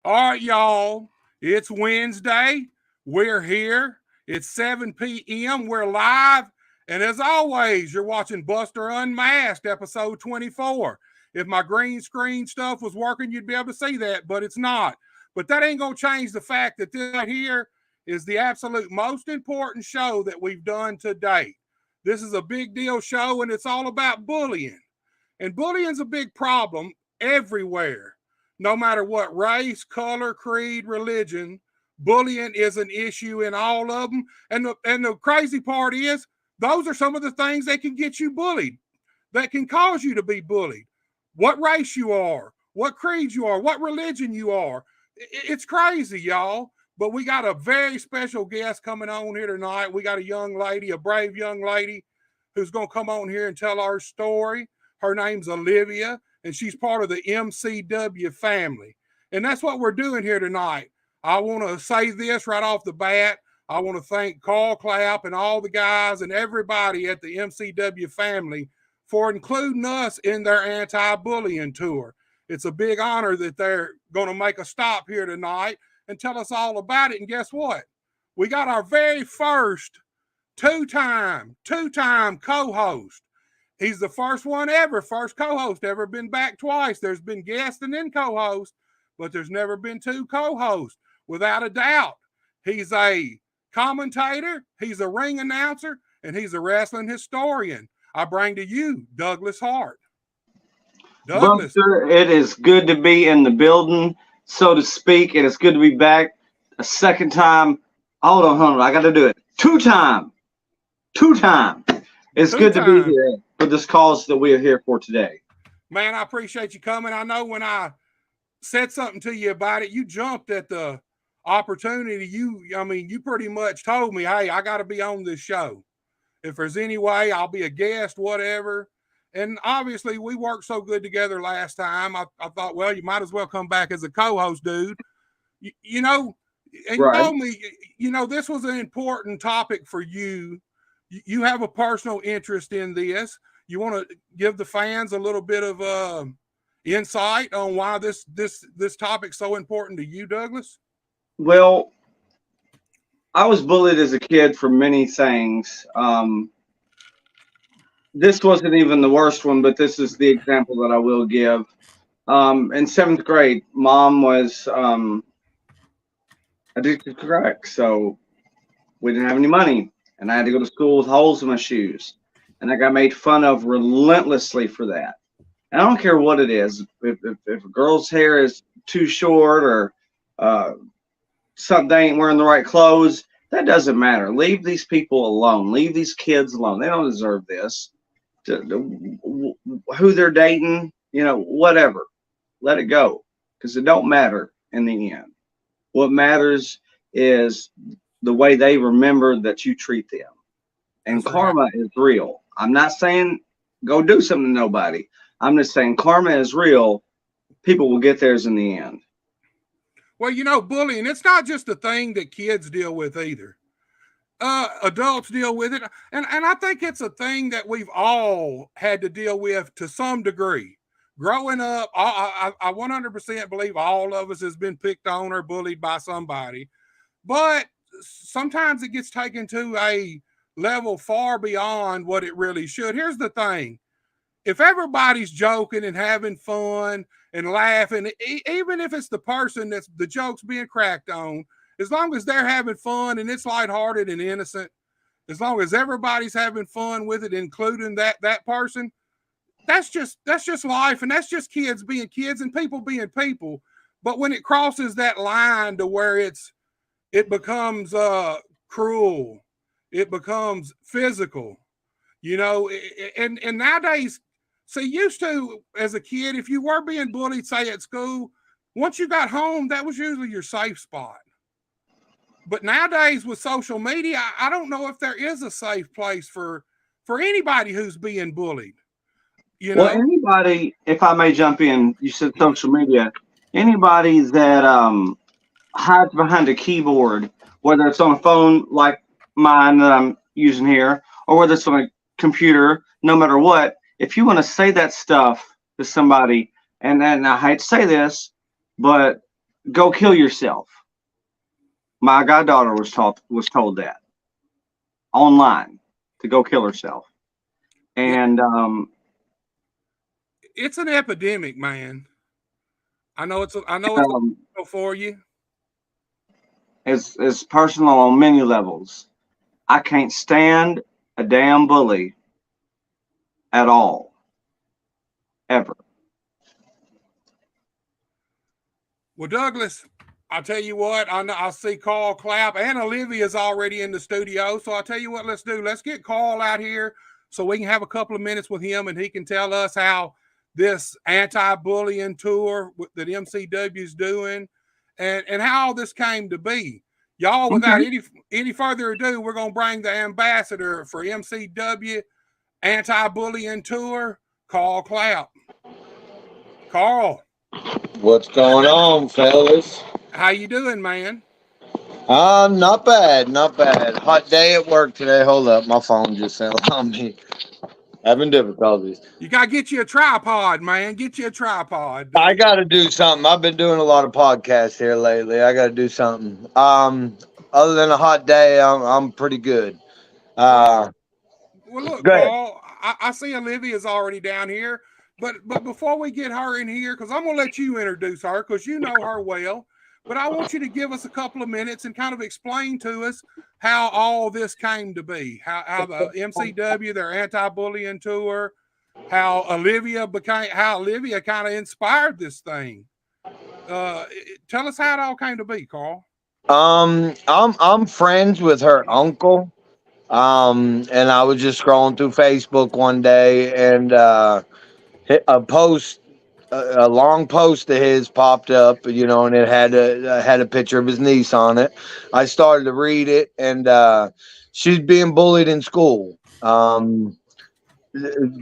All right, y'all. It's Wednesday. We're here. It's 7 p.m. We're live. And as always, you're watching Buster Unmasked, episode 24. If my green screen stuff was working, you'd be able to see that, but it's not. But that ain't going to change the fact that this right here is the absolute most important show that we've done to date. This is a big deal show, and it's all about bullying. And bullying's a big problem everywhere. No matter what race, color, creed, religion, bullying is an issue in all of them. And the crazy part is, those are some of the things that can get you bullied, that can cause you to be bullied. What race you are, what creed you are, what religion you are. It's crazy, y'all. But we got a very special guest coming on here tonight. We got a young lady, a brave young lady, who's going to come on here and tell our story. Her name's Olivia, and she's part of the MCW family. And that's what we're doing here tonight. I want to say this right off the bat. I want to thank Clapp and all the guys and everybody at the MCW family for including us in their anti-bullying tour. It's a big honor that they're going to make a stop here tonight and tell us all about it. And guess what? We got our very first two-time co-host. He's the first one ever, first co-host, ever been back twice. There's been guest and then co-host, but there's never been two co-hosts. Without a doubt, he's a commentator, he's a ring announcer, and he's a wrestling historian. I bring to you Douglas Hart. Douglas. Buster, it is good to be in the building, so to speak. It is good to be back a second time. Hold on. I got to do it. Two-time. It's good to be here for this cause that we are here for today. Man, I appreciate you coming. I know when I said something to you about it, you jumped at the opportunity. You pretty much told me, hey, I got to be on this show. If there's any way, I'll be a guest, whatever. And obviously, we worked so good together last time. I thought, well, you might as well come back as a co-host, dude. You know, and right. You told me, this was an important topic for you. You have a personal interest in this. You want to give the fans a little bit of insight on why this topic's so important to you, Douglas? Well, I was bullied as a kid for many things. This wasn't even the worst one, but this is the example that I will give. In 7th grade, Mom was addicted to crack, so we didn't have any money, and I had to go to school with holes in my shoes, and I got made fun of relentlessly for that. And I don't care what it is. If a girl's hair is too short or something, they ain't wearing the right clothes, that doesn't matter. Leave these people alone. Leave these kids alone. They don't deserve this. Who they're dating, whatever. Let it go, because it don't matter in the end. What matters is the way they remember that you treat them. And karma is real. I'm not saying go do something to nobody. I'm just saying karma is real. People will get theirs in the end. Well, bullying, it's not just a thing that kids deal with either. Adults deal with it. And I think it's a thing that we've all had to deal with to some degree. Growing up, I 100% believe all of us has been picked on or bullied by somebody. But sometimes it gets taken to a level far beyond what it really should. Here's the thing. If everybody's joking and having fun and laughing, even if it's the person that's the joke's being cracked on, as long as they're having fun and it's lighthearted and innocent, as long as everybody's having fun with it, including that person, that's just life, and that's just kids being kids and people being people. But when it crosses that line to where it becomes cruel, it becomes physical, and nowadays, see, used to, as a kid, if you were being bullied, say at school, once you got home, that was usually your safe spot. But nowadays with social media, I don't know if there is a safe place for anybody who's being bullied. Well, anybody, if I may jump in, you said social media, anybody that hides behind a keyboard, whether it's on a phone like mine that I'm using here, or whether it's on a computer, no matter what, if you want to say that stuff to somebody, and I hate to say this, but go kill yourself. My goddaughter was told that online to go kill herself. Yeah, And it's an epidemic, man. I know it's um, for you. it's personal on many levels. I can't stand a damn bully at all, ever. Well, Douglas, I'll tell you what. I see Carl Clapp and Olivia's already in the studio. So I'll tell you what. Let's do. Let's get Carl out here so we can have a couple of minutes with him, and he can tell us how this anti-bullying tour that MCW is doing, and how all this came to be. Y'all, without Okay. any further ado, we're gonna bring the ambassador for MCW anti-bullying tour, Carl Clapp. Carl, What's going on, fellas? how you doing, man? Not bad, not bad. Hot day at work today. Hold up, my phone just fell on me. Having difficulties. You gotta get you a tripod, man. Get you a tripod. I got to do something. I've been doing a lot of podcasts here lately. I got to do something. Other than a hot day, I'm pretty good. Well, Uh, well, look, Go ahead. Carl. I see Olivia's already down here, but before we get her in here, because I'm gonna let you introduce her, because you know her well. But I want you to give us a couple of minutes and kind of explain to us how all this came to be. How the MCW, their anti-bullying tour, how Olivia kind of inspired this thing. Tell us how it all came to be, Carl. I'm friends with her uncle. And I was just scrolling through Facebook one day, and hit a post, a long post of his popped up, and it had a picture of his niece on it. I started to read it, and she's being bullied in school.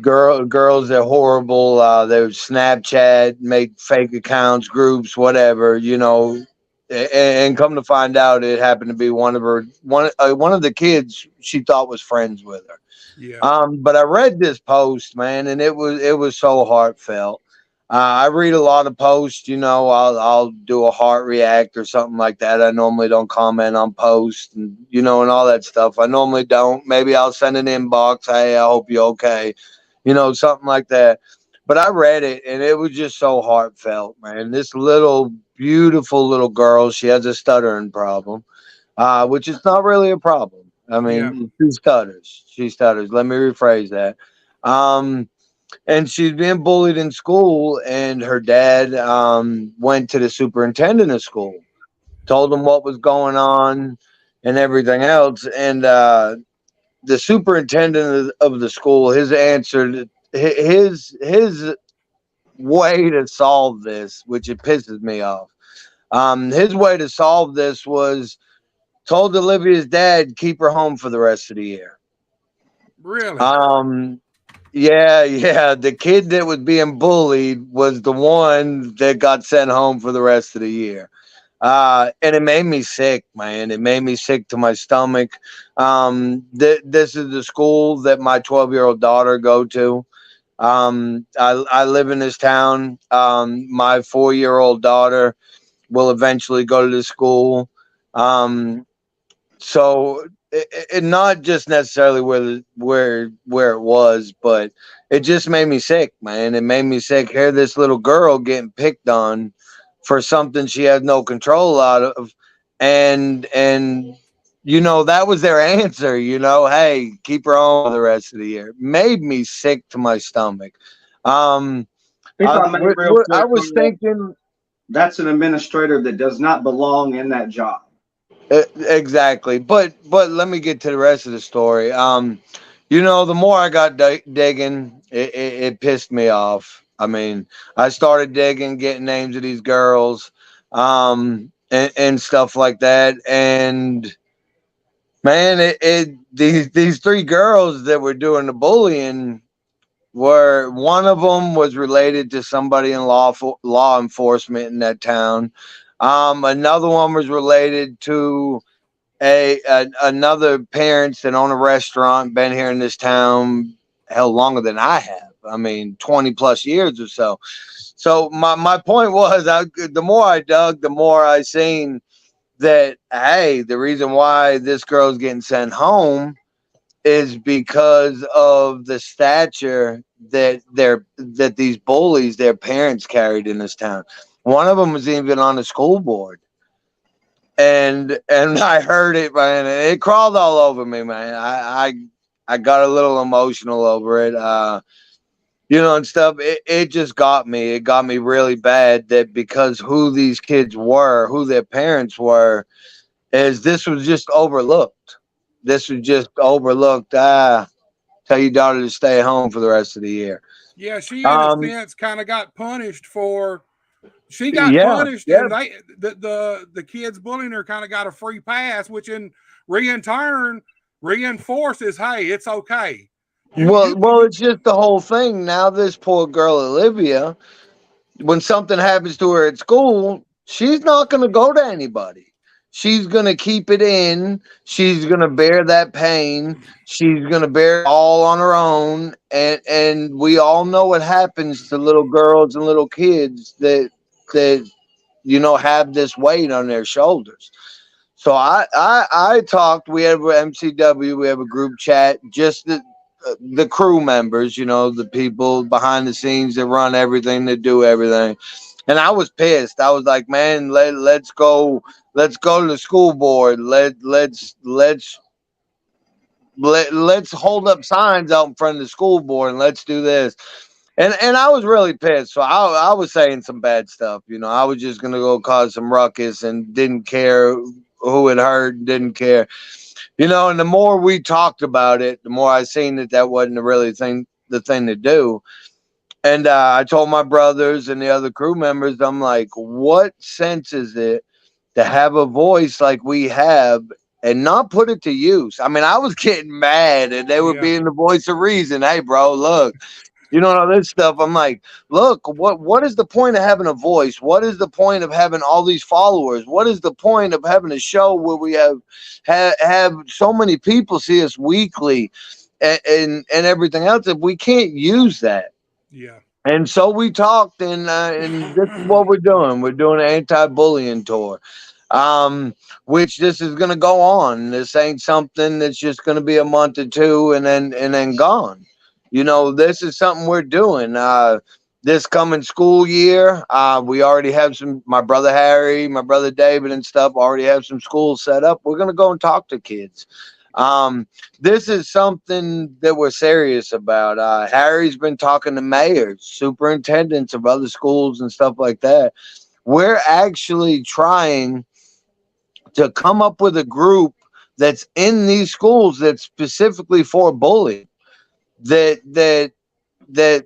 Girls, they're horrible. They would Snapchat, make fake accounts, groups, whatever, and come to find out, it happened to be one of the kids she thought was friends with her. Yeah, But I read this post, man, and it was so heartfelt. I read a lot of posts, I'll do a heart react or something like that. I normally don't comment on posts and all that stuff. I normally don't. Maybe I'll send an inbox, hey, I hope you're okay, something like that. But I read it, and it was just so heartfelt, man. This little beautiful little girl, she has a stuttering problem, which is not really a problem. I yeah, mean, she stutters. She stutters. Let me rephrase that. Um, and she's being bullied in school, and her dad went to the superintendent of school, told him what was going on and everything else. And the superintendent of the school, his answer, his way to solve this, which it pisses me off. His way to solve this was told Olivia's dad keep her home for the rest of the year. really. Um, yeah. The kid that was being bullied was the one that got sent home for the rest of the year. And it made me sick, man. It made me sick to my stomach. This is the school that my 12-year-old daughter go to. I live in this town. My 4-year-old daughter will eventually go to the school. So it not just necessarily where it was, but it just made me sick, man. It made me sick. Hear this little girl getting picked on for something she has no control out of, and that was their answer. Hey, keep her on for the rest of the year. Made me sick to my stomach. Um, If I may, real I quick, was thinking. that's an administrator that does not belong in that job. Exactly, but let me get to the rest of the story. The more I got digging, it pissed me off. I mean, I started digging, getting names of these girls, and stuff like that. And man, these three girls that were doing the bullying were one of them was related to somebody in law enforcement in that town. Another one was related to another parents that own a restaurant, been here in this town hell longer than I have. I mean, 20 plus years or so. So my point was, the more I dug, the more I seen that, hey, the reason why this girl's getting sent home is because of the stature that these bullies, their parents, carried in this town. One of them was even on the school board, and I heard it, man. And it crawled all over me, man. I got a little emotional over it, and stuff. It just got me. It got me really bad, that because who these kids were, who their parents were, is this was just overlooked. This was just overlooked. Tell your daughter to stay home for the rest of the year. Yeah, she in a sense kind of got punished for. She got Yeah, punished, yeah. and the kids bullying her kind of got a free pass, which in turn reinforces, hey, it's okay. Well, it's just the whole thing. Now this poor girl Olivia, when something happens to her at school, she's not going to go to anybody. She's going to keep it in. She's going to bear that pain. She's going to bear it all on her own. And we all know what happens to little girls and little kids that have this weight on their shoulders. So I talked. We have MCW. We have a group chat. Just the crew members, the people behind the scenes that run everything, that do everything. And I was pissed. I was like, man, let's go to the school board. Let's hold up signs out in front of the school board and let's do this. And I was really pissed. So I was saying some bad stuff. I was just gonna go cause some ruckus and didn't care who it hurt, didn't care. And the more we talked about it, the more I seen that wasn't the thing to do. And I told my brothers and the other crew members, I'm like, what sense is it to have a voice like we have and not put it to use? I mean, I was getting mad, and they were being the voice of reason. Hey, bro, look, all this stuff. I'm like, look, what is the point of having a voice? What is the point of having all these followers? What is the point of having a show where we have so many people see us weekly and everything else, if we can't use that? Yeah. And so we talked, and this is what we're doing. We're doing an anti-bullying tour, which this is going to go on. This ain't something that's just going to be a month or two and then gone. This is something we're doing. This coming school year, we already have my brother Harry, my brother David and stuff already have some schools set up. We're going to go and talk to kids. This is something that we're serious about. Harry's been talking to mayors, superintendents of other schools and stuff like that. We're actually trying to come up with a group that's in these schools that's specifically for bullying. That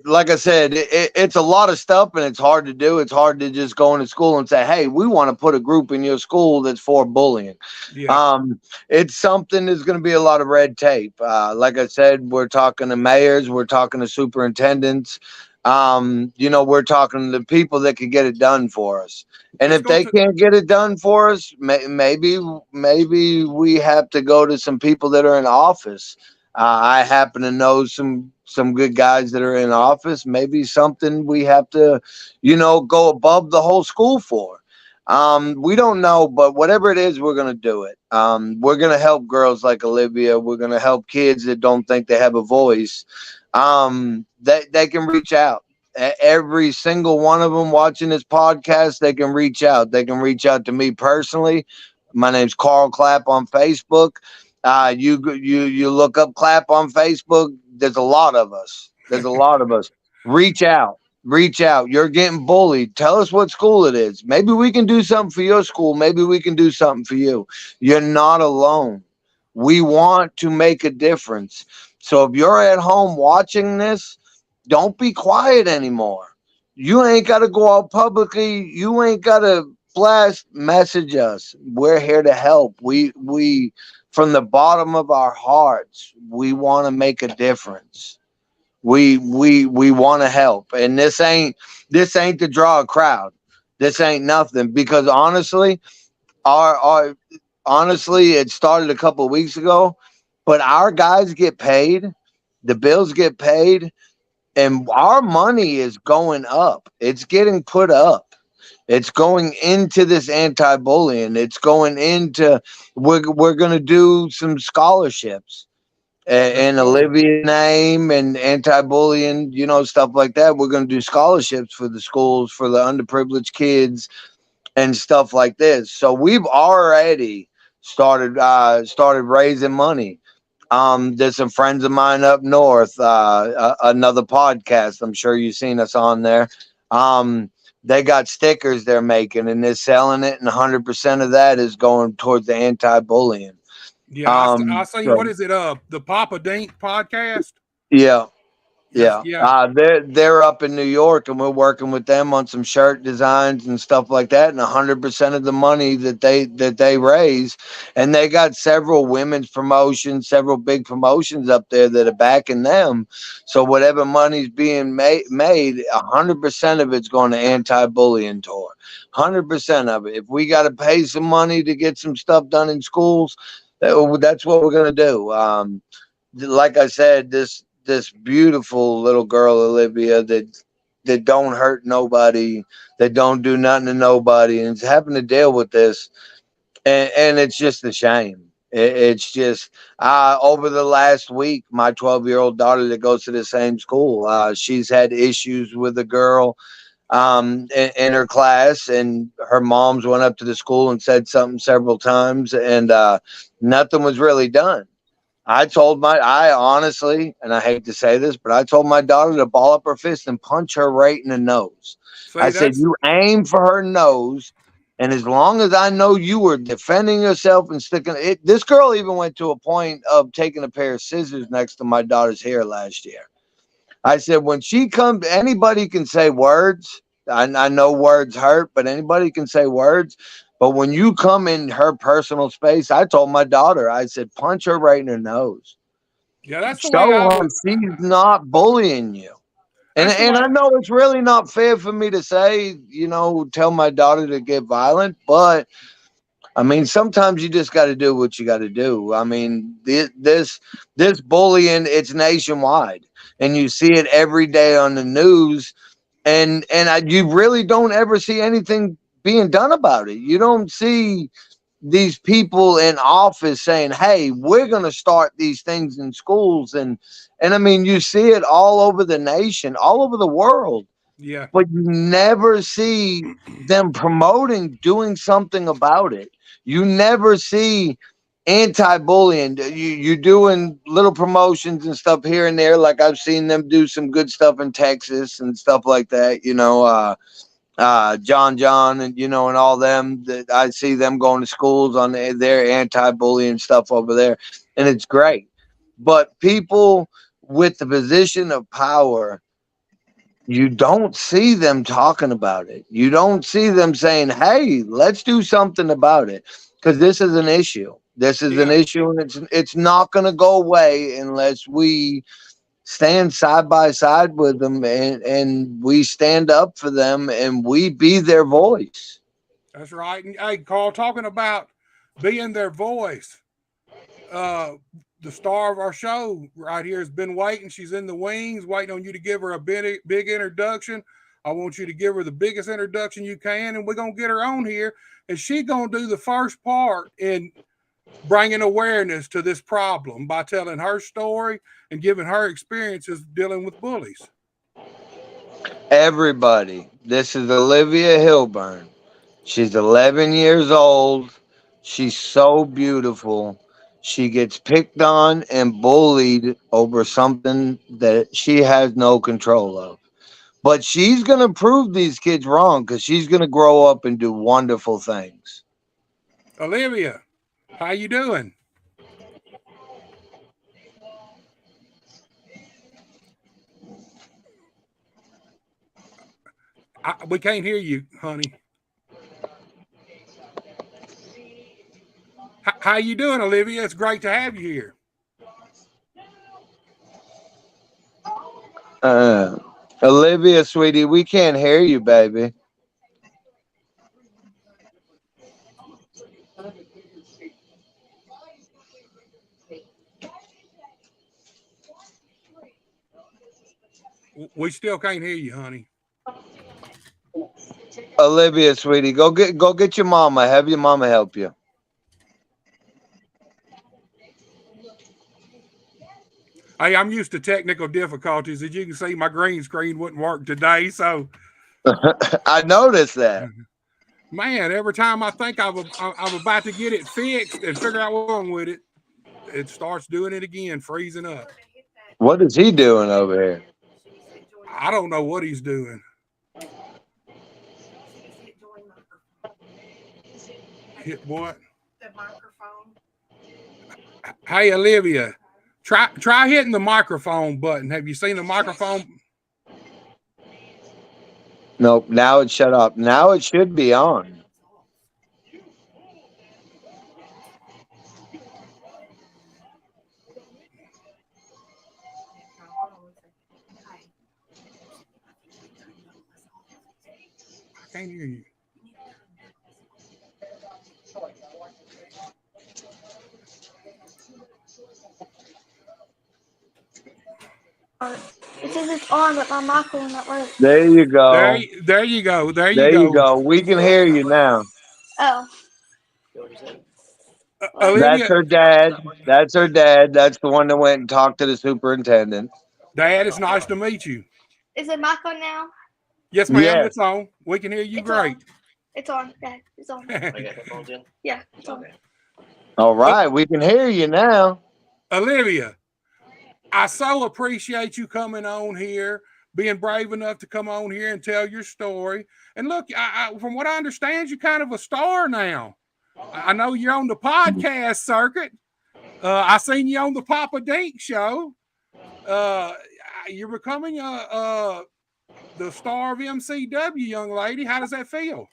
like I said, it's a lot of stuff, and it's hard to do. It's hard to just go into school and say, hey, we want to put a group in your school that's for bullying. Yeah. It's something that's going to be a lot of red tape. Like I said, we're talking to mayors, we're talking to superintendents. We're talking to the people that can get it done for us. And if they can't get it done for us, maybe we have to go to some people that are in office. I happen to know some good guys that are in office. Maybe something we have to, go above the whole school for. We don't know, but whatever it is, we're going to do it. We're going to help girls like Olivia. We're going to help kids that don't think they have a voice. They can reach out. Every single one of them watching this podcast, they can reach out. They can reach out to me personally. My name's Carl Clapp on Facebook. You look up Clapp on Facebook. There's a lot of us. Reach out. You're getting bullied. Tell us what school it is. Maybe we can do something for your school. Maybe we can do something for you. You're not alone. We want to make a difference. So if you're at home watching this, don't be quiet anymore. You ain't got to go out publicly. You ain't got to message us. We're here to help. We from the bottom of our hearts, we want to make a difference. We want to help. And this ain't to draw a crowd. This ain't nothing, because honestly, it started a couple of weeks ago, but our guys get paid, the bills get paid, And our money is going up. It's getting put up. It's going into this anti-bullying. It's going into we're going to do some scholarships That's and cool. Olivia's name and anti-bullying, stuff like that. We're going to do scholarships for the schools for the underprivileged kids and stuff like this. So we've already started raising money. There's some friends of mine up north, another podcast. I'm sure you've seen us on there. They got stickers they're making and they're selling it, and 100% of that is going towards the anti-bullying. Yeah, I seen, what So is it? The Papa Dink podcast. yeah, Yes, yeah. yeah, They're up in New York, and we're working with them on some shirt designs and stuff like that. And 100% of the money that they raise, and they got several women's promotions, several big promotions up there that are backing them. So whatever money's being made, 100% of it's going to anti-bullying tour. 100% of it. If we got to pay some money to get some stuff done in schools, that's what we're going to do. Like I said, this beautiful little girl Olivia that don't hurt nobody, that don't do nothing to nobody, and is having to deal with this, and it's just a shame. It's just over the last week, my 12-year-old daughter that goes to the same school, she's had issues with a girl in her class, and her moms went up to the school and said something several times, and nothing was really done. I honestly, and I hate to say this, but I told my daughter to ball up her fist and punch her right in the nose. I see, said, that's you aim for her nose. And as long as I know you were defending yourself and sticking it, this girl even went to a point of taking a pair of scissors next to my daughter's hair last year. I said, when she comes, anybody can say words. I know words hurt, but anybody can say words. But when you come in her personal space, I told my daughter, I said, punch her right in her nose. yeah, that's the way Show I her would. she's not bullying you. And That's the and way. I know it's really not fair for me to say, tell my daughter to get violent, but I mean, sometimes you just got to do what you got to do. I mean, this bullying, it's nationwide, and you see it every day on the news, and you really don't ever see anything being done about it. You don't see these people in office saying, "Hey, we're going to start these things in schools," and I mean, you see it all over the nation, all over the world, Yeah, but you never see them promoting doing something about it. You never see anti-bullying. You doing little promotions and stuff here and there. Like I've seen them do some good stuff in Texas and stuff like that. John and and all them that I see them going to schools on their anti-bullying stuff over there, and it's great. But people with the position of power, you don't see them talking about it. You don't see them saying, "Hey, let's do something about it," because this is an issue. This is an yeah, issue, and it's not going to go away unless we stand side by side with them, and we stand up for them, and we be their voice. that's right. And hey, Carl, talking about being their voice. Uh, the star of our show right here has been waiting. She's in the wings, waiting on you to give her a big introduction. I want you to give her the biggest introduction you can, and we're gonna get her on here, and she's gonna do the first part in bringing awareness to this problem by telling her story and giving her experiences dealing with bullies. Everybody, this is Olivia Hilburn. She's 11 years old. She's so beautiful. She gets picked on and bullied over something that she has no control of. But she's going to prove these kids wrong because she's going to grow up and do wonderful things. Olivia, how you doing? We can't hear you, honey. How you doing, Olivia? It's great to have you here. Uh, Olivia, sweetie, we can't hear you, baby. We still can't hear you, honey. Olivia, sweetie, go get your mama. Have your mama help you. Hey, I'm used to technical difficulties. As you can see, my green screen wouldn't work today. So, I noticed that. man, every time I think I'm about to get it fixed and figure out what's wrong with it, it starts doing it again, freezing up. What is he doing over here? I don't know what he's doing. Hit what? The microphone. Hey, Olivia, try hitting the microphone button. Have you seen the microphone? Nope. Now it's shut up. Now it should be on. I can't hear you. It says it's on, but my mic will not work. There you go. There you go. There you There go. you go. We can hear you now. Oh. Olivia, That's her dad. That's her dad. That's the one that went and talked to the superintendent. Dad, it's nice to meet you. Is the mic on now? Yes, ma'am. Yes. It's on. We can hear you It's great. on. It's on. Dad, it's on. Yeah, it's on. All right. We can hear you now. Olivia, I so appreciate you coming on here, being brave enough to come on here and tell your story. And look, from what I understand, you're kind of a star now. I know you're on the podcast circuit. I seen you on the Papa Dink show. You're becoming the star of MCW, young lady. How does that feel?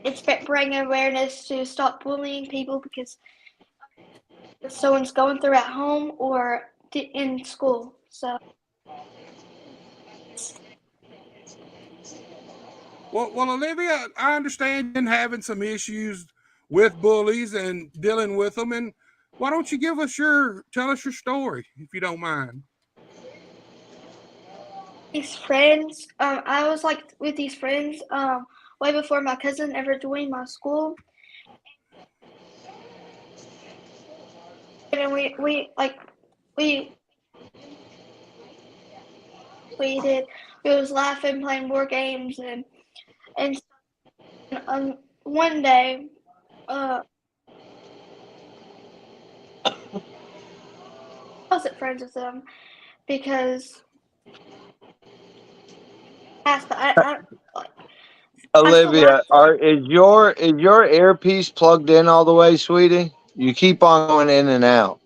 It's bringing awareness to stop bullying people because someone's going through at home or in school. So. Well, Olivia, I understand you're having some issues with bullies and dealing with them. And why don't you tell us your story, if you don't mind? These friends, I was like with these friends, way before my cousin ever joined my school. And we was laughing, playing war games, and one day, I wasn't friends with them because Olivia, is your earpiece plugged in all the way, sweetie? You keep on going in and out.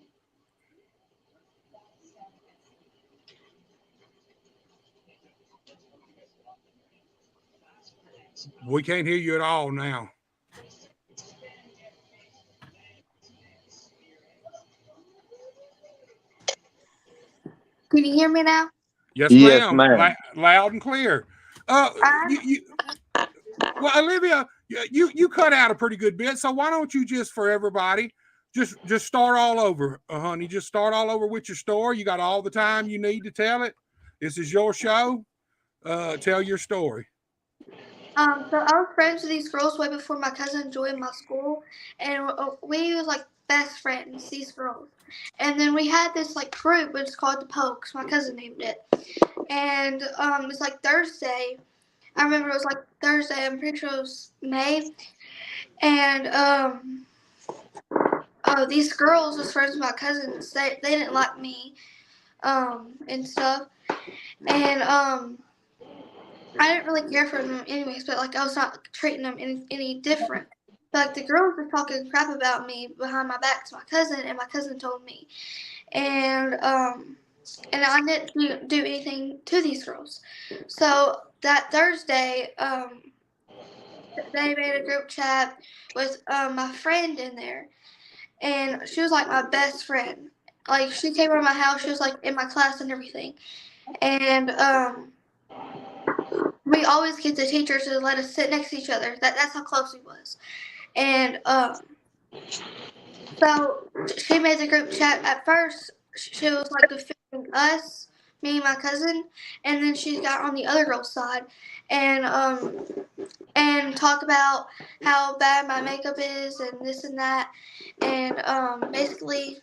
We can't hear you at all now. Can you hear me now? Yes, Yes, ma'am. ma'am. Loud and clear. Well, Olivia, you cut out a pretty good bit. So why don't you just for everybody, just start all over, honey. Just start all over with your story. You got all the time you need to tell it. This is your show. Tell your story. So I was friends with these girls way before my cousin joined my school, and we was like best friends, these girls. And then we had this like group, it's called the Pokes. My cousin named it. And it's like Thursday. I remember it was like Thursday. I'm pretty sure it was May. And these girls was friends with my cousins. They didn't like me, and stuff. And I didn't really care for them anyways, but like I was not treating them any different. But like, the girls were talking crap about me behind my back to my cousin, and my cousin told me. And I didn't do anything to these girls. So that Thursday, they made a group chat with my friend in there, and she was like my best friend. Like she came over to my house, she was like in my class and everything, and we always get the teachers to let us sit next to each other. That's how close we was, and So she made the group chat. At first, she was like defending us, me and my cousin, and then she got on the other girl's side, and talk about how bad my makeup is and this and that, and um, basically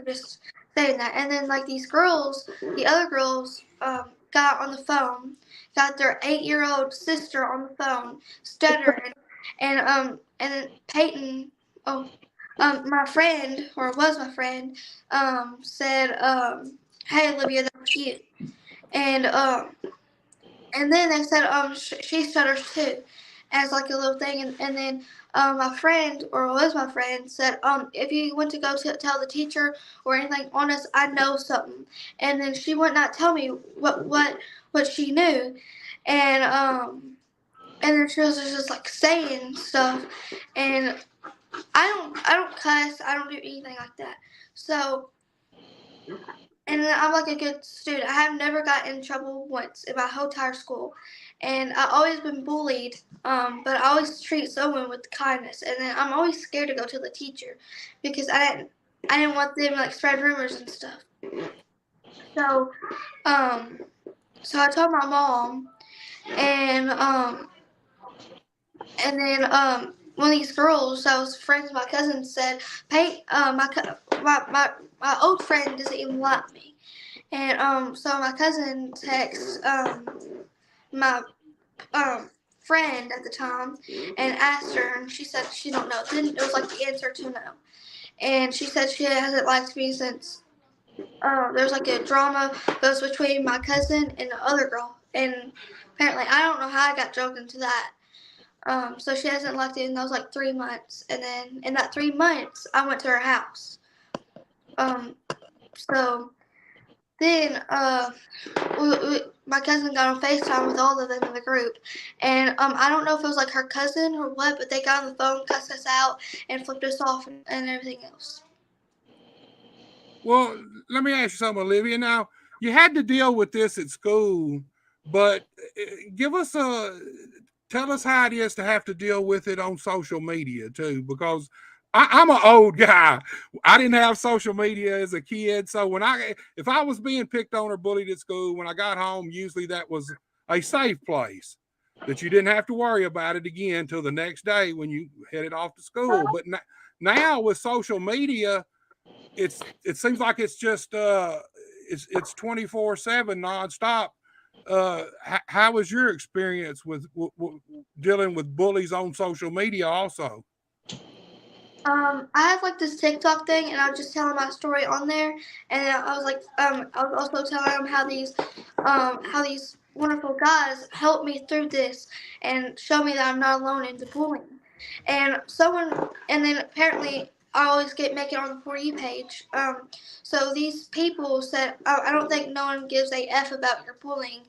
just saying that. And then like these girls, the other girls, got on the phone, got their 8-year-old sister on the phone, stuttering, and then Peyton, my friend, or was my friend, said, "Hey Olivia, that was you," and and then they said, she stutters too, as like a little thing. And then my friend, or was my friend, said, if you went to go tell the teacher or anything on us, I know something. And then she would not tell me what she knew, and then she was just like saying stuff, and I don't cuss, I don't do anything like that. So. And I'm like a good student. I have never got in trouble once in my whole entire school, and I always been bullied. But I always treat someone with kindness, and then I'm always scared to go to the teacher, because I didn't want them to like spread rumors and stuff. So, um, so I told my mom, and one of these girls that was friends with my cousin said, "Hey, my old friend doesn't even like me." And so my cousin texts my friend at the time and asked her, and she said she don't know. Then it was like the answer to no, and she said she hasn't liked me since there's like a drama goes between my cousin and the other girl, and apparently I don't know how I got drugged into that. So she hasn't liked it, and that was like 3 months, and then in that 3 months I went to her house. So. Then my cousin got on FaceTime with all of them in the group, and I don't know if it was like her cousin or what, but they got on the phone, cussed us out, and flipped us off and everything else. Well, let me ask you something, Olivia. Now, you had to deal with this at school, but tell us how it is to have to deal with it on social media too, because I'm an old guy. I didn't have social media as a kid, so if I was being picked on or bullied at school, when I got home, usually that was a safe place that you didn't have to worry about it again until the next day when you headed off to school. But now with social media, it seems like it's just it's 24/7 nonstop. How was your experience with dealing with bullies on social media also? I have like this TikTok thing, and I was just telling my story on there, and I was like, I was also telling them how these wonderful guys helped me through this and show me that I'm not alone in the bullying. And then apparently I always make it on the For You page. So these people said, I don't think no one gives a F about your bullying,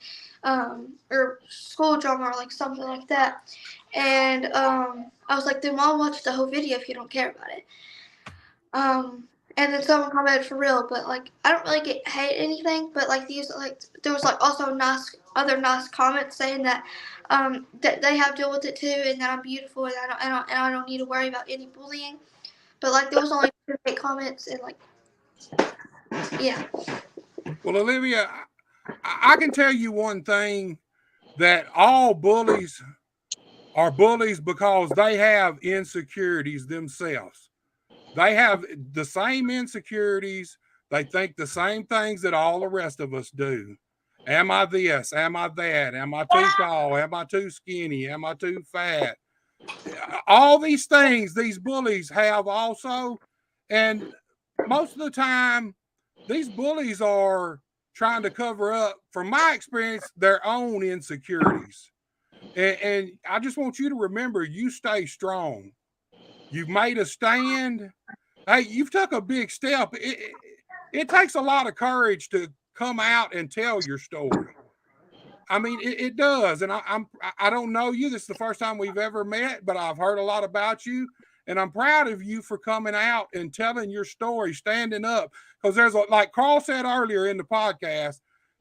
or school drama or like something like that. And I was like, then Mom, watch the whole video if you don't care about it. And then someone commented for real, but like I don't really hate anything, but like there was like also other nice comments saying that that they have to deal with it too, and that I'm beautiful, and I don't need to worry about any bullying. But like there was only 2 hate comments, and like yeah. Well, Olivia, I can tell you one thing, that all bullies are bullies because they have insecurities themselves. They have the same insecurities. They think the same things that all the rest of us do. Am I this? Am I that? Am I too tall? Am I too skinny? Am I too fat? All these things these bullies have also. And most of the time, these bullies are trying to cover up, from my experience, their own insecurities. And I just want you to remember, you stay strong. You've made a stand. Hey, you've took a big step. It takes a lot of courage to come out and tell your story. I mean, it does. And I don't know you. This is the first time we've ever met, but I've heard a lot about you. And I'm proud of you for coming out and telling your story, standing up. Because like Carl said earlier in the podcast,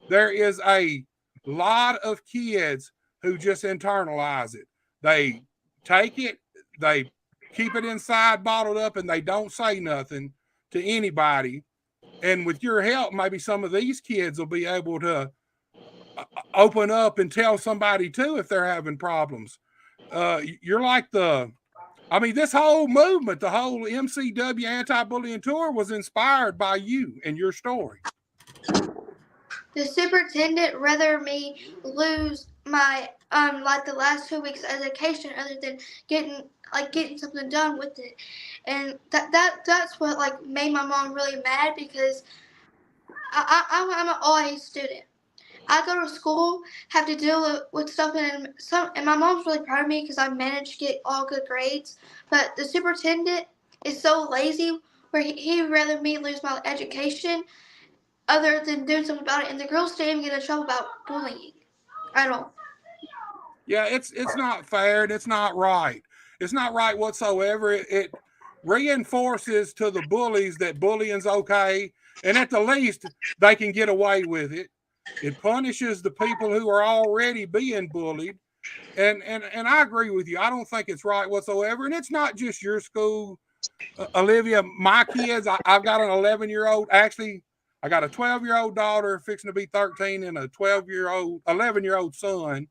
there is a lot of kids who just internalize it. They take it, they keep it inside, bottled up, and they don't say nothing to anybody. And with your help, maybe some of these kids will be able to open up and tell somebody too if they're having problems. You're like this whole movement, the whole MCW anti-bullying tour was inspired by you and your story. The superintendent rather me lose my like the last 2 weeks education other than getting something done with it, and that's what like made my mom really mad because I'm an all-A student. I go to school, have to deal with stuff, and my mom's really proud of me because I managed to get all good grades. But the superintendent is so lazy, where he'd rather me lose my education, other than doing something about it. And the girls didn't even get in trouble about bullying at all. Yeah, it's not fair and it's not right. It's not right whatsoever. It reinforces to the bullies that bullying's okay, and at the least they can get away with it. It punishes the people who are already being bullied. And I agree with you. I don't think it's right whatsoever. And it's not just your school, Olivia. My kids, I've got an 11-year-old. Actually, I got a 12-year-old daughter fixing to be 13 and a 11-year-old son.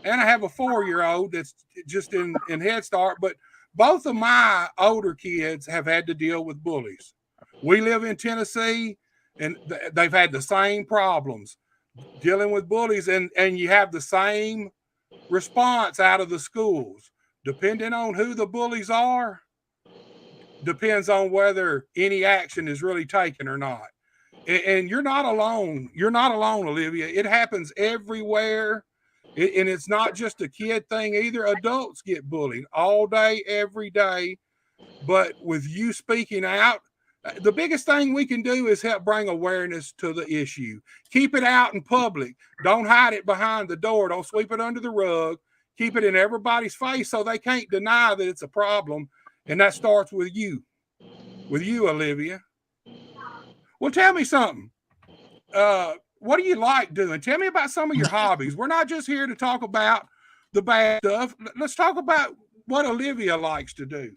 And I have a 4-year-old that's just in Head Start. But both of my older kids have had to deal with bullies. We live in Tennessee, and they've had the same problems dealing with bullies, and you have the same response out of the schools. Depending on who the bullies are, depends on whether any action is really taken or not. And you're not alone. You're not alone, Olivia. It happens everywhere. And it's not just a kid thing either. Adults get bullied all day, every day. But with you speaking out, the biggest thing we can do is help bring awareness to the issue. Keep it out in public. Don't hide it behind the door. Don't sweep it under the rug. Keep it in everybody's face so they can't deny that it's a problem. And that starts with you, Olivia. Well, tell me something. What do you like doing? Tell me about some of your hobbies. We're not just here to talk about the bad stuff. Let's talk about what Olivia likes to do.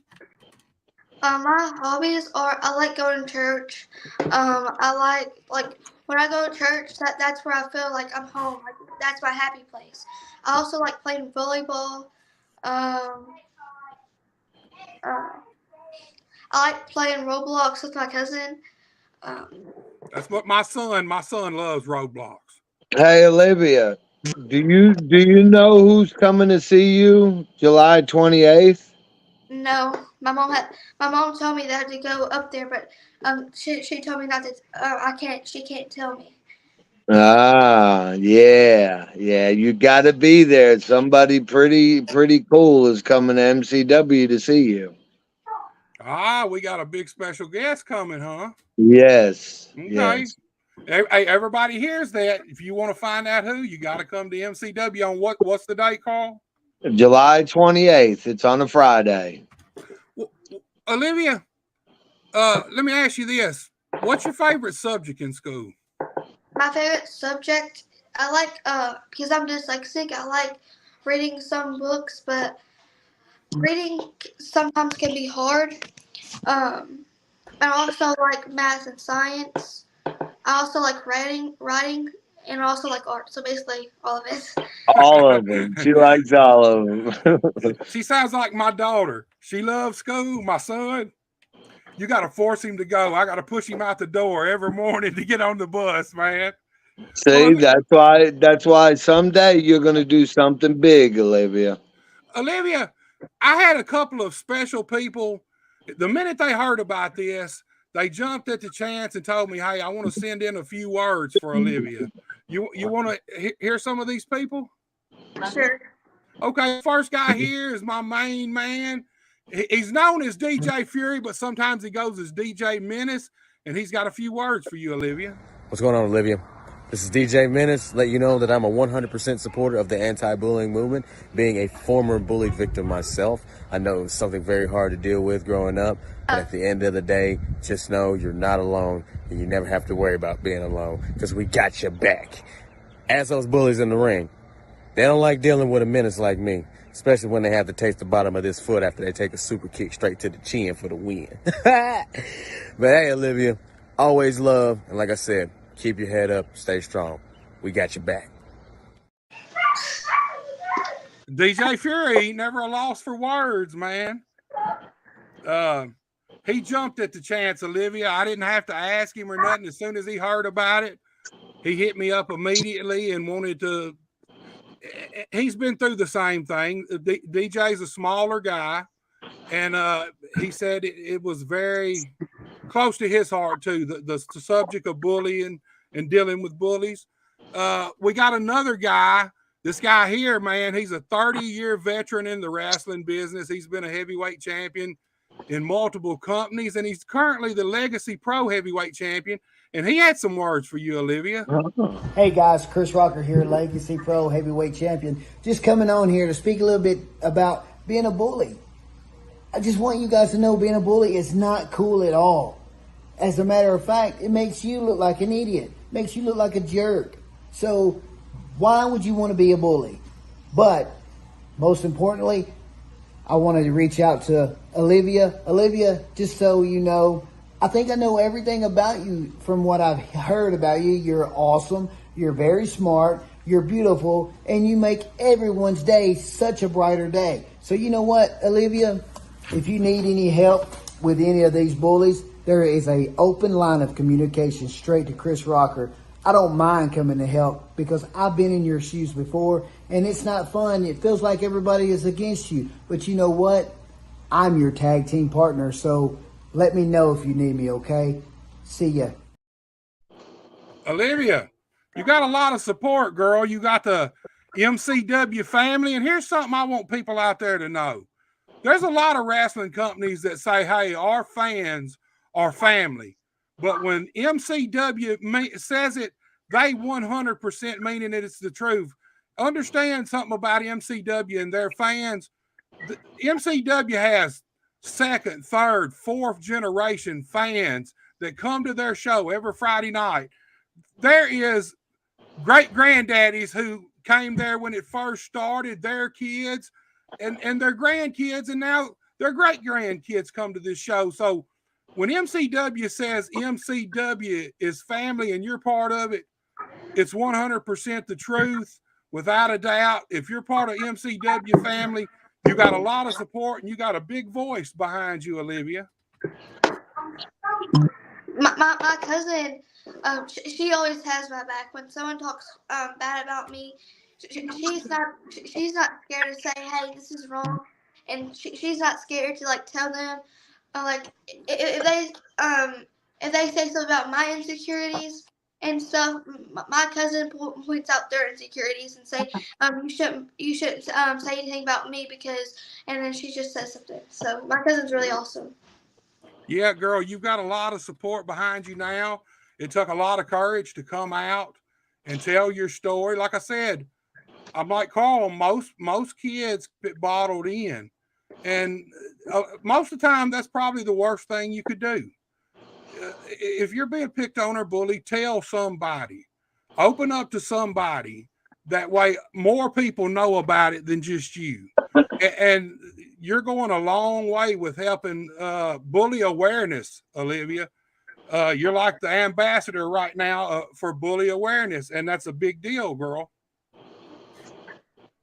My hobbies are I like going to church. I like when I go to church. That's where I feel like I'm home. Like, that's my happy place. I also like playing volleyball. I like playing Roblox with my cousin. That's what my son loves Roblox. Hey, Olivia, do you know who's coming to see you July 28th? No, my mom told me that I had to go up there, but she told me not to. I can't. She can't tell me. Ah, yeah. You got to be there. Somebody pretty cool is coming to MCW to see you. We got a big special guest coming, huh? Yes. Okay. Yes. Hey, everybody hears that. If you want to find out who, you got to come to MCW on what's the date, Carl? July 28th. It's on a Friday. Well, Olivia, let me ask you this. What's your favorite subject in school? My favorite subject, I like, because I'm dyslexic, I like reading some books, but reading sometimes can be hard. I also like math and science. I also like writing, and I also like art. So basically, all of it. All of them. She likes all of them. She sounds like my daughter. She loves school. My son, you got to force him to go. I got to push him out the door every morning to get on the bus, man. See, that's why someday you're going to do something big, Olivia. Olivia, I had a couple of special people. The minute they heard about this, they jumped at the chance and told me, hey, I want to send in a few words for Olivia. You want to hear some of these people? Sure. Okay, first guy here is my main man. He's known as DJ Fury, but sometimes he goes as DJ Menace, and he's got a few words for you, Olivia. What's going on, Olivia? This is DJ Menace. Let you know that I'm a 100% supporter of the anti-bullying movement. Being a former bullied victim myself, I know it's something very hard to deal with growing up. But at the end of the day, just know you're not alone, and you never have to worry about being alone, because we got your back. As those bullies in the ring, they don't like dealing with a menace like me. especially when they have to taste the bottom of this foot after they take a super kick straight to the chin for the win. But hey, Olivia, always love. And like I said, keep your head up, stay strong. We got your back. DJ Fury, never a loss for words, man. He jumped at the chance, Olivia. I didn't have to ask him or nothing. As soon as he heard about it, he hit me up immediately and wanted to. He's been through the same thing. DJ's a smaller guy, and he said it was very close to his heart too. The subject of bullying and dealing with bullies. We got another guy. This guy here, man, he's a 30-year veteran in the wrestling business. He's been a heavyweight champion in multiple companies, and he's currently the Legacy Pro Heavyweight Champion. And he had some words for you, Olivia. Hey guys, Chris Rocker here, Legacy Pro Heavyweight Champion. Just coming on here to speak a little bit about being a bully. I just want you guys to know being a bully is not cool at all. As a matter of fact, it makes you look like an idiot. Makes you look like a jerk. So why would you want to be a bully? But most importantly, I wanted to reach out to Olivia. Olivia, just so you know, I think I know everything about you from what I've heard about you. You're awesome. You're very smart. You're beautiful. And you make everyone's day such a brighter day. So you know what, Olivia? If you need any help with any of these bullies, there is an open line of communication straight to Chris Rocker. I don't mind coming to help because I've been in your shoes before and it's not fun. It feels like everybody is against you. But you know what? I'm your tag team partner. So let me know if you need me, okay? See ya. Olivia, you got a lot of support, girl. You got the MCW family. And here's something I want people out there to know. There's a lot of wrestling companies that say, hey, our fans are family. But when MCW says it, they 100% meaning it. It's the truth. Understand something about MCW and their fans. The MCW has second, third, fourth generation fans that come to their show every Friday night. There is great granddaddies who came there when it first started, their kids and their grandkids, and now their great grandkids come to this show. So when MCW says MCW is family and you're part of it, it's 100% the truth, without a doubt. If you're part of MCW family, you got a lot of support and you got a big voice behind you, Olivia. My cousin, she always has my back. When someone talks bad about me, she's not scared to say, hey, this is wrong, and she's not scared to like tell them, like if they say something about my insecurities and stuff. My cousin points out their insecurities and say, you shouldn't say anything about me because, and then she just says something. So my cousin's really awesome. Yeah, girl, you've got a lot of support behind you now. It took a lot of courage to come out and tell your story. Like I said, I'm like Carl, most kids get bottled in. And most of the time, that's probably the worst thing you could do. If you're being picked on or bullied, tell somebody. Open up to somebody. That way, more people know about it than just you. And you're going a long way with helping bully awareness, Olivia. You're like the ambassador right now for bully awareness, and that's a big deal, girl.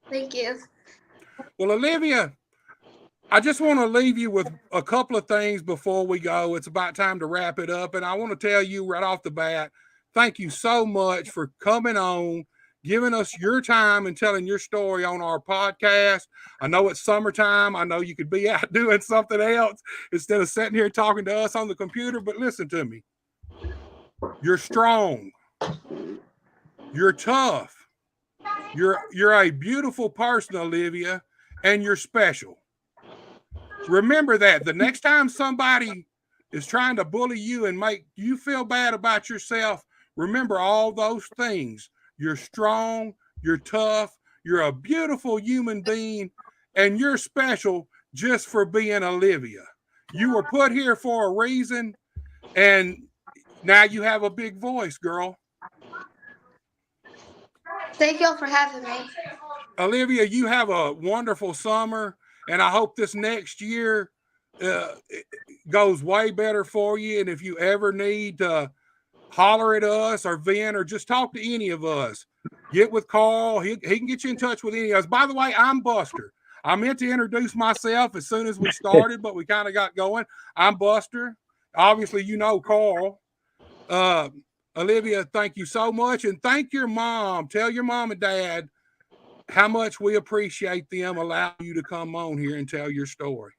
Thank you. Well, Olivia, I just want to leave you with a couple of things before we go. It's about time to wrap it up, and I want to tell you right off the bat, thank you so much for coming on, giving us your time and telling your story on our podcast. I know it's summertime. I know you could be out doing something else instead of sitting here talking to us on the computer, but listen to me. You're strong. You're tough. You're a beautiful person, Olivia, and you're special. Remember that. The next time somebody is trying to bully you and make you feel bad about yourself, remember all those things. You're strong, you're tough, you're a beautiful human being, and you're special just for being Olivia. You were put here for a reason, and now you have a big voice, girl. Thank y'all for having me. Olivia, you have a wonderful summer, and I hope this next year it goes way better for you. And if you ever need to holler at us or vent or just talk to any of us, get with Carl. He can get you in touch with any of us. By the way, I'm Buster. I meant to introduce myself as soon as we started, but we kind of got going. I'm Buster. Obviously, you know Carl. Olivia, thank you so much. And thank your mom. Tell your mom and dad how much we appreciate them allowing you to come on here and tell your story.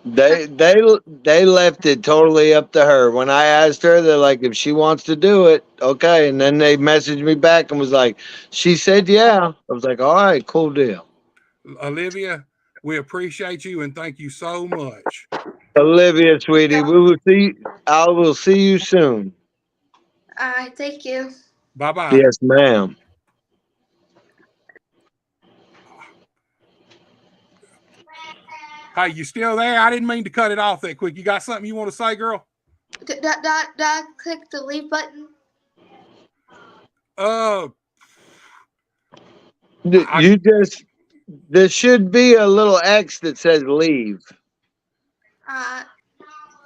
They left it totally up to her. When I asked her, they're like, if she wants to do it, okay. And then they messaged me back and was like, she said yeah. I was like, all right, cool deal. Olivia, we appreciate you and thank you so much. Olivia, sweetie, I will see you soon. All right, thank you. Bye-bye. Yes, ma'am. Hey, you still there? I didn't mean to cut it off that quick. You got something you want to say, girl? Did I click the leave button? There should be a little X that says leave.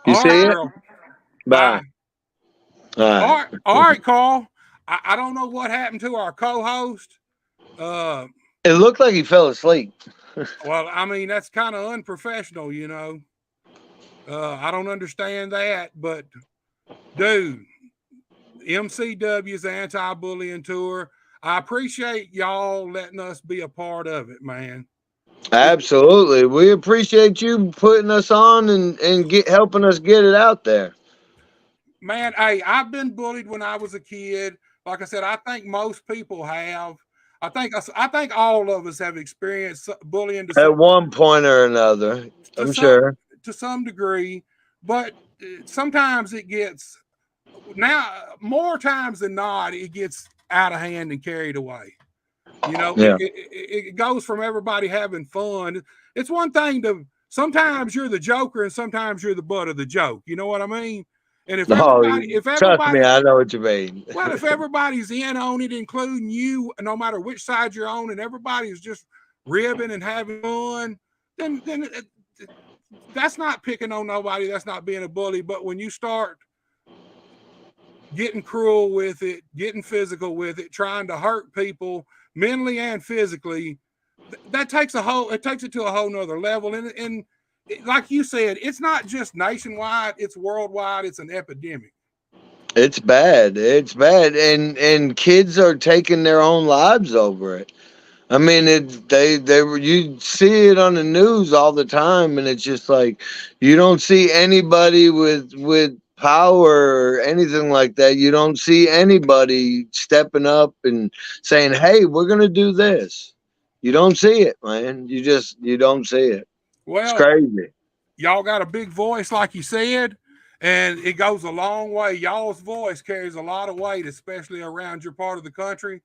You see it? Girl. Bye. All right, Carl. I don't know what happened to our co-host. It looked like he fell asleep. Well, I mean, that's kind of unprofessional, you know. I don't understand that, but dude, MCW's anti-bullying tour. I appreciate y'all letting us be a part of it, man. Absolutely. We appreciate you putting us on and helping us get it out there. Man, hey, I've been bullied when I was a kid. Like I said, I think most people have. I think all of us have experienced bullying at one point or another. I'm sure to some degree, but sometimes it gets more times than not it gets out of hand and carried away. You know, it goes from everybody having fun. It's one thing to sometimes you're the joker and sometimes you're the butt of the joke. You know what I mean? And if everybody, trust me, I know what you mean. Well, if everybody's in on it, including you, no matter which side you're on, and everybody's just ribbing and having fun, then that's not picking on nobody. That's not being a bully. But when you start getting cruel with it, getting physical with it, trying to hurt people mentally and physically, that takes it to a whole nother level. And like you said, it's not just nationwide, it's worldwide, it's an epidemic. It's bad. It's bad. And kids are taking their own lives over it. I mean, you see it on the news all the time, and it's just like you don't see anybody with power or anything like that. You don't see anybody stepping up and saying, "Hey, we're gonna do this." You don't see it, man. You don't see it. Well, it's crazy. Y'all got a big voice, like you said, and it goes a long way. Y'all's voice carries a lot of weight, especially around your part of the country.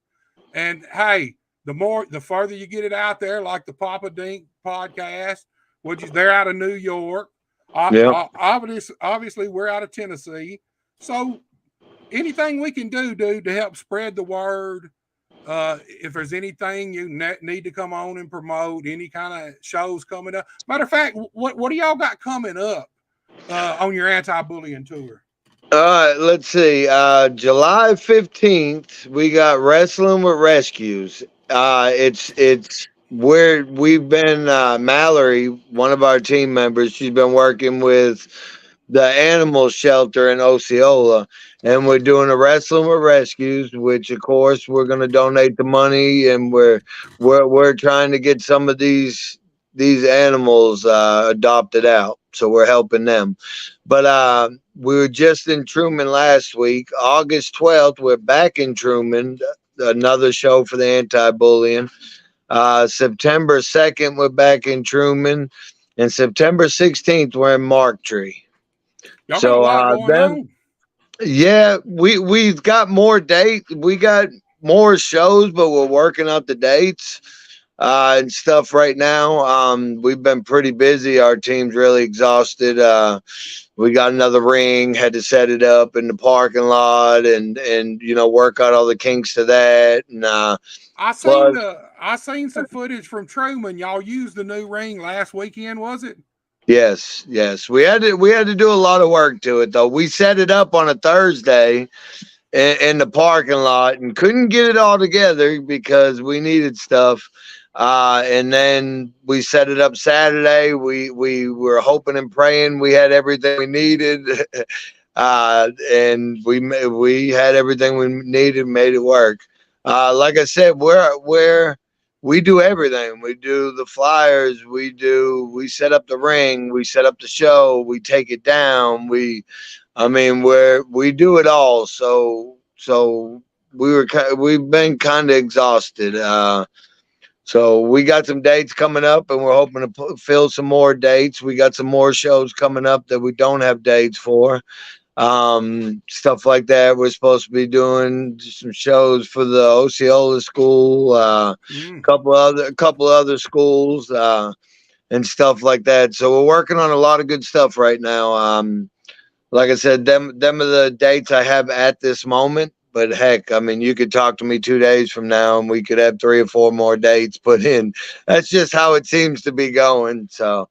And hey, the further you get it out there, like the Papa Dink podcast, they're out of New York. Obviously, we're out of Tennessee. So anything we can do, dude, to help spread the word. If there's anything you need to come on and promote, any kind of shows coming up. Matter of fact, what do y'all got coming up on your anti-bullying tour? Let's see. July 15th, we got Wrestling with Rescues. It's where we've been, Mallory, one of our team members, she's been working with the animal shelter in Osceola, and we're doing a Wrestling with Rescues, which of course we're going to donate the money, and we're trying to get some of these animals adopted out, so we're helping them. But we were just in Truman last week. August 12th, we're back in Truman, another show for the anti-bullying. September 2nd, we're back in Truman, and September 16th, we're in Marktree. Y'all got a lot going on. Yeah, we've got more dates. We got more shows, but we're working out the dates. and stuff right now. We've been pretty busy. Our team's really exhausted. We got another ring, had to set it up in the parking lot and work out all the kinks to that. And I seen some footage from Truman. Y'all used the new ring last weekend, was it? yes, we had to do a lot of work to it though. We set it up on a Thursday in the parking lot and couldn't get it all together because we needed stuff. And then we set it up Saturday. We were hoping and praying we had everything we needed. And we had everything we needed, made it work. Like I said, we do everything. We do the flyers. We set up the ring. We set up the show. We take it down. We do it all. So we've been kind of exhausted. So we got some dates coming up, and we're hoping to fill some more dates. We got some more shows coming up that we don't have dates for. Stuff like that. We're supposed to be doing some shows for the Osceola school, couple other schools, and stuff like that. So we're working on a lot of good stuff right now. Like I said, them are the dates I have at this moment. But heck, I mean, you could talk to me 2 days from now, and we could have 3 or 4 more dates put in. That's just how it seems to be going. So,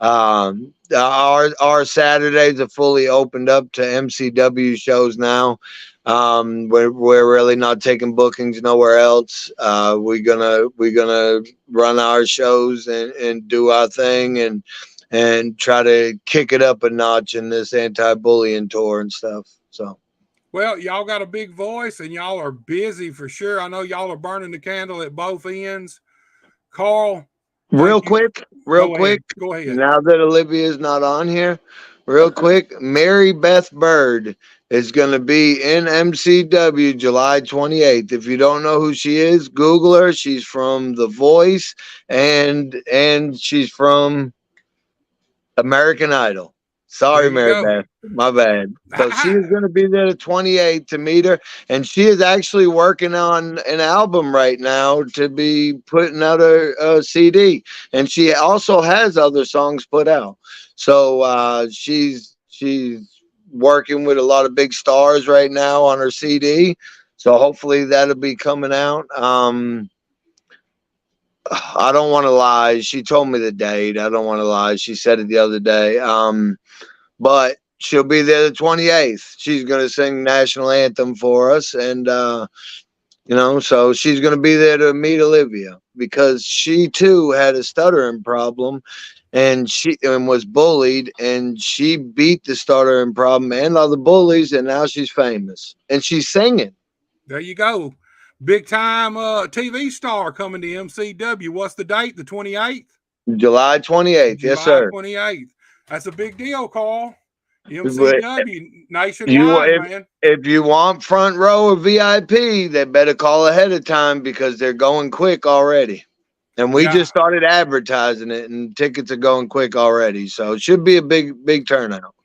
our Saturdays are fully opened up to MCW shows now. We're really not taking bookings nowhere else. We're gonna run our shows and do our thing and try to kick it up a notch in this anti-bullying tour and stuff. So. Well, y'all got a big voice and y'all are busy for sure. I know y'all are burning the candle at both ends. Carl, Real quick. Go ahead. Now that Olivia is not on here, real quick, Mary Beth Bird is going to be in MCW July 28th. If you don't know who she is, Google her. She's from The Voice and she's from American Idol. Sorry, Mary Beth. My bad. So she is going to be there the 28th to meet her. And she is actually working on an album right now to be putting out a CD. And she also has other songs put out. So she's working with a lot of big stars right now on her CD. So hopefully that'll be coming out. I don't want to lie. She told me the date. I don't want to lie. She said it the other day. But she'll be there the 28th. She's going to sing national anthem for us. And, so she's going to be there to meet Olivia because she too had a stuttering problem and was bullied, and she beat the stuttering problem and other bullies. And now she's famous and she's singing. There you go. Big time TV star coming to MCW. What's the date? The 28th? July 28th. Yes, sir. 28th. That's a big deal, Carl. MCW nationwide, man. If you want front row or VIP, they better call ahead of time because they're going quick already. And we just started advertising it, and tickets are going quick already. So it should be a big turnout.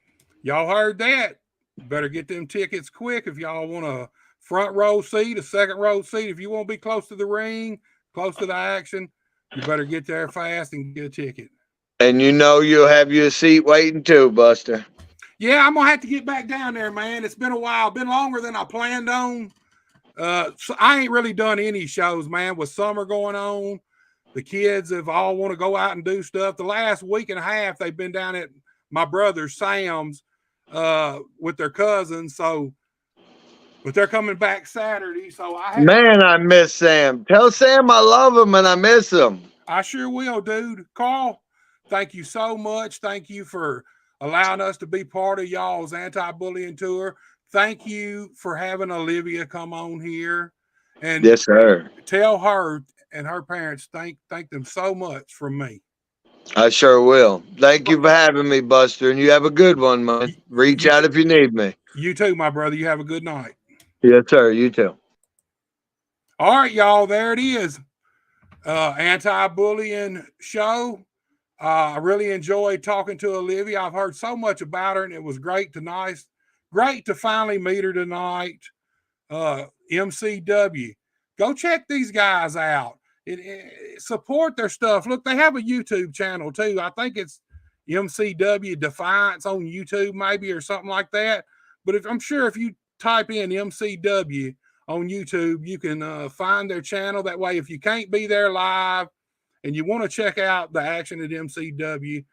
Y'all heard that? Better get them tickets quick if y'all want a front row seat, a second row seat. If you want to be close to the ring, close to the action, you better get there fast and get a ticket. And you'll have your seat waiting too, Buster. Yeah, I'm going to have to get back down there, man. It's been a while. Been longer than I planned on. So I ain't really done any shows, man. With summer going on, the kids have all want to go out and do stuff. The last week and a half, they've been down at my brother Sam's with their cousins. But they're coming back Saturday. So I miss Sam. Tell Sam I love him and I miss him. I sure will, dude. Carl, thank you so much. Thank you for allowing us to be part of y'all's anti-bullying tour. Thank you for having Olivia come on here. And yes, sir. Tell her and her parents thank them so much from me. I sure will. Thank you for having me, Buster. And you have a good one, man. Reach out if you need me. You too, my brother. You have a good night. Yes, sir. You too. All right, y'all. There it is. Anti-bullying show. I really enjoyed talking to Olivia. I've heard so much about her, and it was great to finally meet her tonight. MCW. Go check these guys out. Support their stuff. Look, they have a YouTube channel too. I think it's MCW Defiance on YouTube, maybe, or something like that. But I'm sure if you type in MCW on YouTube, you can find their channel. That way, if you can't be there live and you want to check out the action at MCW,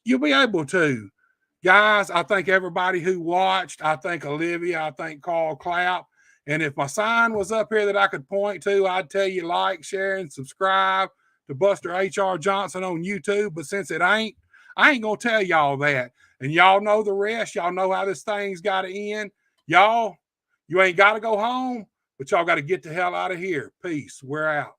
you'll be able to. Guys, I thank everybody who watched. I thank Olivia. I thank Carl Clapp. And if my sign was up here that I could point to, I'd tell you like, share, and subscribe to Buster H.R. Johnson on YouTube. But since it ain't, I ain't going to tell y'all that. And y'all know the rest. Y'all know how this thing's got to end. Y'all, you ain't got to go home, but y'all got to get the hell out of here. Peace. We're out.